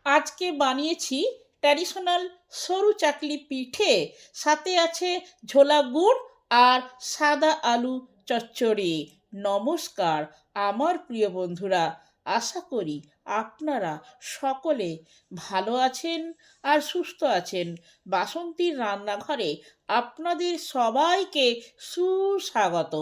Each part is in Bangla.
আজকে বানিয়েছি ট্র্যাডিশনাল সরু চাকলি পিঠে, সাথে আছে ঝোলা গুড় আর সাদা আলু চচ্চড়ি। নমস্কার আমার প্রিয় বন্ধুরা, আশা করি আপনারা সকলে ভালো আছেন আর সুস্থ আছেন। বাসন্তীর রান্নাঘরে আপনাদের সবাইকে সুস্বাগত।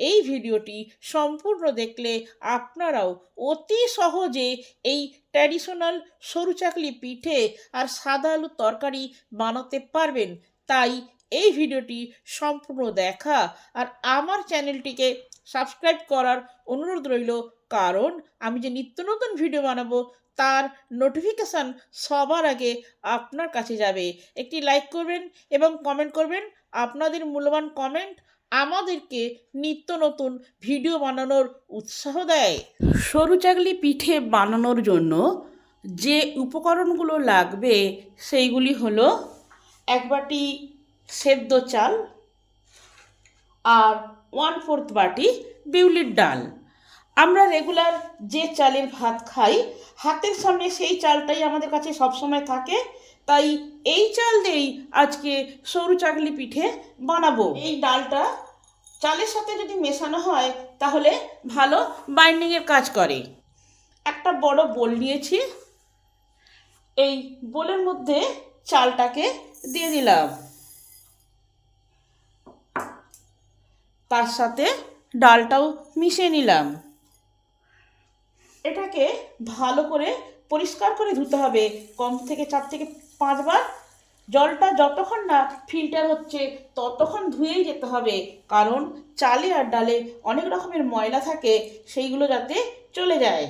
এই ভিডিওটি সম্পূর্ণ দেখলে আপনারাও অতি সহজে এই ট্র্যাডিশনাল সরু চাকলি পিঠে আর সাদা আলুর তরকারি বানাতে পারবেন। তাই এই ভিডিওটি সম্পূর্ণ দেখা আর আমার চ্যানেলটিকে সাবস্ক্রাইব করার অনুরোধ রইল, কারণ আমি যে নিত্য নতুন ভিডিও বানাবো তার নোটিফিকেশান সবার আগে আপনার কাছে যাবে। একটি লাইক করবেন এবং কমেন্ট করবেন। আপনাদের মূল্যবান কমেন্ট আমাদেরকে নিত্য নতুন ভিডিও বানানোর উৎসাহ দেয়। সরু চাকলি পিঠে বানানোর জন্য যে উপকরণগুলো লাগবে সেইগুলি হলো 1 বাটি সেদ্ধ চাল আর 1/4 বাটি বিউলির ডাল। আমরা রেগুলার যে চালের ভাত খাই, হাতের সামনে সেই চালটাই আমাদের কাছে সবসময় থাকে, তাই এই চাল দিয়েই আজকে সরু চাকলি পিঠে বানাবো। এই ডালটা চালের সাথে যদি মেশানো হয় তাহলে ভালো বাইন্ডিংয়ের কাজ করে। একটা বড় বোল নিয়েছি, এই বোলের মধ্যে চালটাকে দিয়ে দিলাম, তার সাথে ডালটাও মিশিয়ে নিলাম। এটাকে ভালো করে পরিষ্কার করে ধুতে হবে, কম থেকে 4 থেকে 5 বার। জলটা যতক্ষণ না ফিল্টার হচ্ছে ততক্ষণ ধুয়েই যেতে হবে, কারণ চালে আর ডালে অনেক রকমের ময়লা থাকে, সেইগুলো যাতে চলে যায়।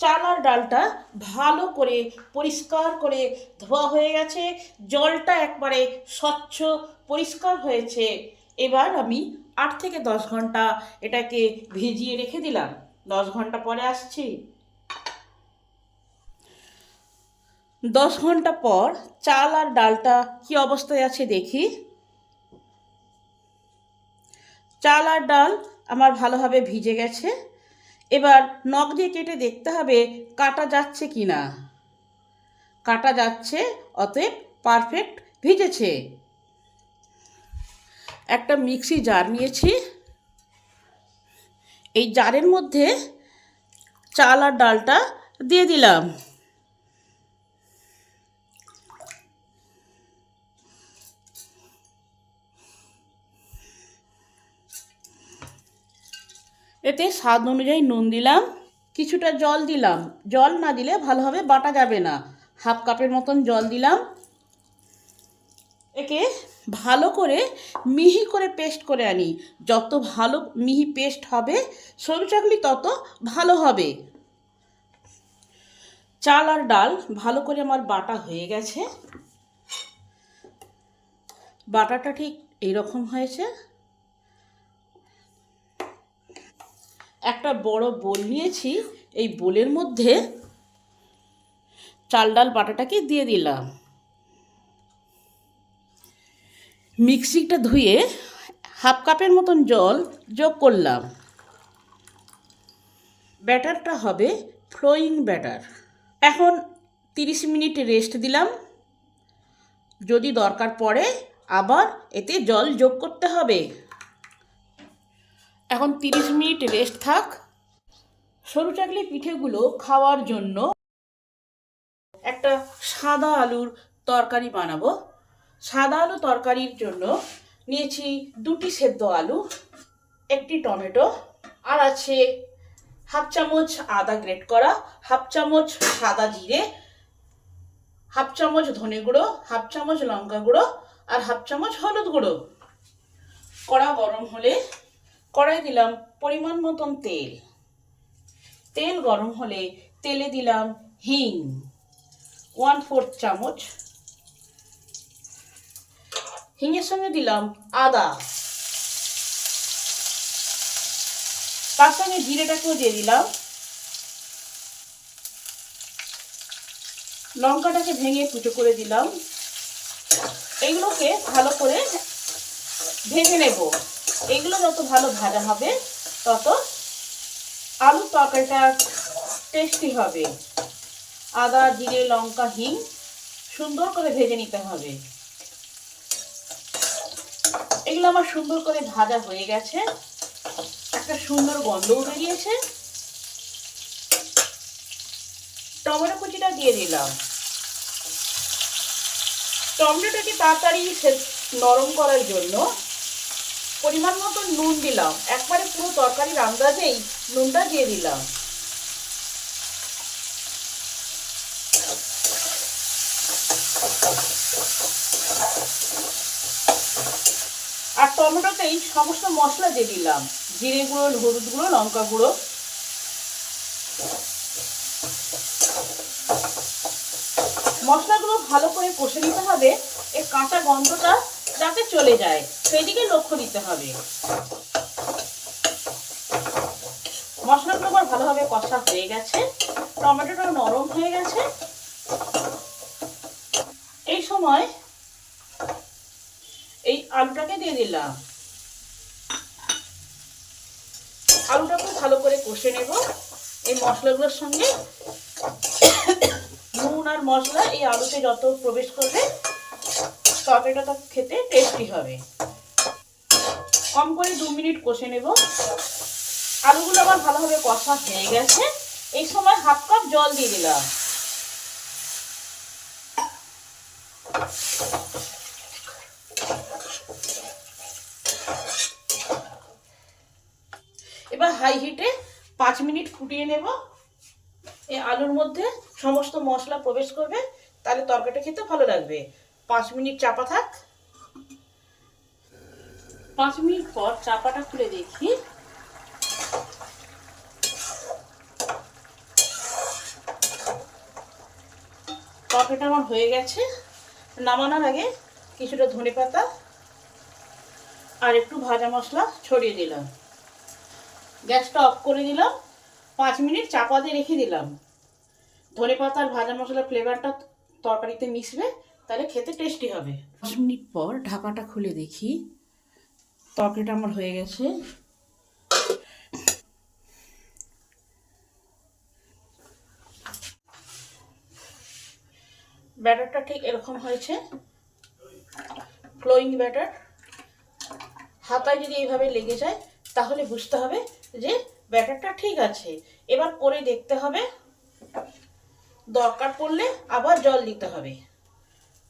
চাল আর ডালটা ভালো করে পরিষ্কার করে ধোয়া হয়ে গেছে, জলটা একবারে স্বচ্ছ পরিষ্কার হয়েছে। এবার আমি 8 থেকে 10 ঘন্টা এটাকে ভিজিয়ে রেখে দিলাম। 10 ঘন্টা পরে আসছি। 10 ঘন্টা পর চাল আর ডালটা কি অবস্থায় আছে দেখি। চাল আর ডাল আমার ভালোভাবে ভিজে গেছে। এবার নখ দিয়ে কেটে দেখতে হবে কাটা যাচ্ছে কি না। কাটা যাচ্ছে, অতএব পারফেক্ট ভিজেছে। একটা মিক্সি জার নিয়েছি, এই জারের মধ্যে চাল আর ডালটা দিয়ে দিলাম। এতে স্বাদ অনুযায়ী নুন দিলাম, কিছুটা জল দিলাম। জল না দিলে ভালোভাবে বাটা যাবে না। 1/2 কাপের মতন জল দিলাম। একে ভালো করে মিহি করে পেস্ট করে আনি। যত ভালো মিহি পেস্ট হবে সরু চাকলি তত ভালো হবে। চাল আর ডাল ভালো করে আমার বাটা হয়ে গেছে। বাটাটা ঠিক এইরকম হয়েছে। একটা বড় বোল নিয়েছি, এই বোলের মধ্যে চাল ডাল বাটাটাকে দিয়ে দিলাম। মিক্সিটা ধুয়ে 1/2 কাপের মতন জল যোগ করলাম। ব্যাটারটা হবে ফ্লোয়িং ব্যাটার। এখন 30 মিনিট রেস্ট দিলাম। যদি দরকার পড়ে আবার এতে জল যোগ করতে হবে। এখন 30 মিনিট রেস্ট থাক। সরু চাকলি পিঠেগুলো খাওয়ার জন্য একটা সাদা আলুর তরকারি বানাবো। সাদা আলু তরকারির জন্য নিয়েছি 2টি সেদ্ধ আলু, 1টি টমেটো, আর আছে 1/2 চামচ আদা গ্রেট করা, 1/2 চামচ সাদা জিরে, 1/2 চামচ ধনে গুঁড়ো, 1/2 চামচ লঙ্কা গুঁড়ো আর 1/2 চামচ হলুদ গুঁড়ো। কড়া গরম হলে কড়াই দিলাম পরিমাণ মতন তেল। তেল গরম হলে তেলে দিলাম হিং 1/4 চামচ। হিঙের সঙ্গে দিলাম আদা, তার সঙ্গে জিরেটাকেও দিয়ে দিলাম। লঙ্কাটাকে ভেঙে কুচো করে দিলাম। এইগুলোকে ভালো করে ভেজে নেব। এগুলো যত ভালো ভাজা হবে তত আলুর তরকারিটা টেস্টি হবে। আদা, জিরে, লঙ্কা, হিং সুন্দর করে ভেজে নিতে হবে। এগুলো আমার সুন্দর করে ভাজা হয়ে গেছে, একটা সুন্দর গন্ধও বেরিয়েছে। টমেটো কুচিটা দিয়ে দিলাম। টমেটোটাকে তাড়াতাড়ি নরম করার জন্য পরিমাণ মতো নুন দিলাম। একবারে পুরো তরকারির আন্দাজেই নুনটা দিয়ে দিলাম। আর টমেটোতেই সমস্ত মশলা দিয়ে দিলাম, জিরে গুঁড়ো, হলুদ গুঁড়ো, লঙ্কা গুঁড়ো। মশলাগুলো ভালো করে কষে নিতে হবে, এর কাঁচা গন্ধটা যাতে চলে যায় সেই দিকে লক্ষ্য দিতে হবে। মশলাগুলো আবার ভালোভাবে কষা হয়ে গেছে, টমেটোটা নরম হয়ে গেছে। এই সময় এই আলুটাকে দিয়ে দিলাম। আলুটাকে ভালো করে কষে নেব এই মশলাগুলোর সঙ্গে। নুন আর মশলা এই আলুতে যত প্রবেশ করবে তরকারিটা খেতে টেস্টি হবে। কম করে 2 মিনিট কষে নেব। আলুগুলো আবার ভালোভাবে কষা হয়ে গেছে। এই সময় হাফ কাপ জল দিয়ে দিলাম। এবার হাই হিটে 5 মিনিট ফুটিয়ে নেব। এই আলুর মধ্যে সমস্ত মশলা প্রবেশ করবে, তাহলে তরকারিটা খেতে ভালো লাগবে। 5 মিনিট চাপা থাক। 5 মিনিট পর চাপাটা খুলে দেখি। তরকারিটা আমার হয়ে গেছে। নামানোর আগে কিছুটা ধনেপাতা আর একটু ভাজা মশলা ছড়িয়ে দিলাম। গ্যাসটা অফ করে দিলাম। 5 মিনিট চাপা দিয়ে রেখে দিলাম। ধনেপাতা আর ভাজা মশলার ফ্লেভারটা তরকারিতে মিশবে, তাহলে খেতে টেস্টি হবে। 5 মিনিট পর ঢাকাটা খুলে দেখি তরকারিটা আমার হয়ে গেছে। ব্যাটারটা ঠিক এরকম হয়েছে, ফ্লোয়িং ব্যাটার। হাতায় যদি এইভাবে লেগে যায় তাহলে বুঝতে হবে যে ব্যাটারটা ঠিক আছে। এবার করে দেখতে হবে, দরকার পড়লে আবার জল দিতে হবে।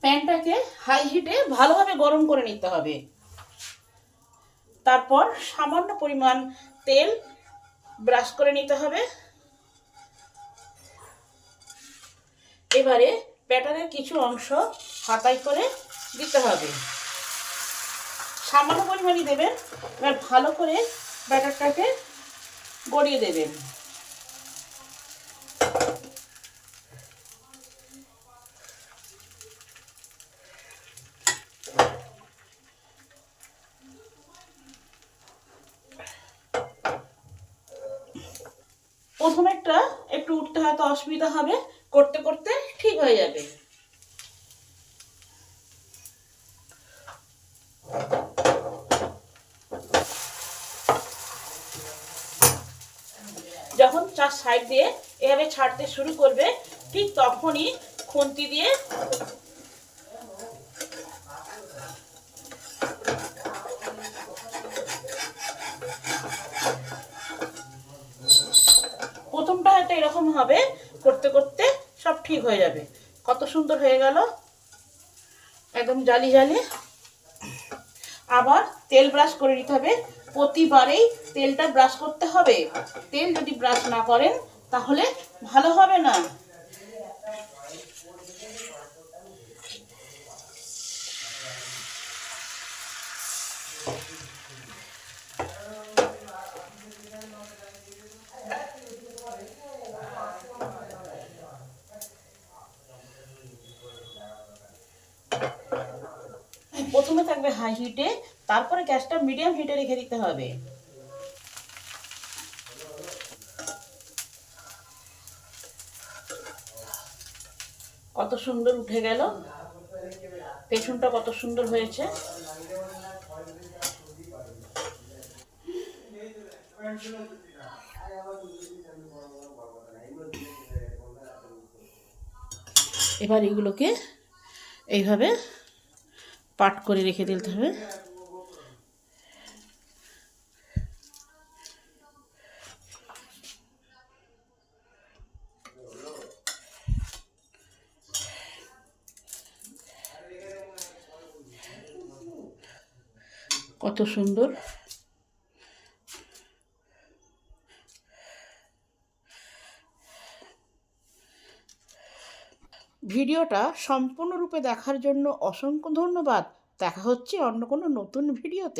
প্যানটাকে হাই হিটে ভালোভাবে গরম করে নিতে হবে। তারপর সামান্য পরিমাণ তেল ব্রাশ করে নিতে হবে। এবারে ব্যাটারের কিছু অংশ হাতায় করে দিতে হবে। সামান্য পরিমাণই দেবেন। এবার ভালো করে ব্যাটারটাকে গড়িয়ে দেবেন। প্রথমে একটু উঠতে হয়তো অসুবিধা হবে, করতে করতে ঠিক হয়ে যাবে। যখন 4 সাইড দিয়ে এভাবে ছাড়তে শুরু করবে, ঠিক তখনই খুন্তি দিয়ে প্রথমটা হয়তো এরকম হবে, করতে করতে সব ঠিক হয়ে যাবে। কত সুন্দর হয়ে গেল, একদম জালি জালি। আবার তেল ব্রাশ করে নিতে হবে। প্রতিবারেই তেলটা ব্রাশ করতে হবে। তেল যদি ব্রাশ না করেন তাহলে ভালো হবে না। প্রথমে থাকবে হাই হিটে, তারপরে গ্যাসটা মিডিয়াম হিটে রেখে দিতে হবে। কত সুন্দর উঠে গেল, পেছনটা কত সুন্দর হয়েছে। এবার এগুলোকে এইভাবে পাট করে রেখে দিতে হবে। কত সুন্দর। ভিডিওটা সম্পূর্ণরূপে দেখার জন্য অসংখ্য ধন্যবাদ। দেখা হচ্ছে অন্য কোনো নতুন ভিডিওতে।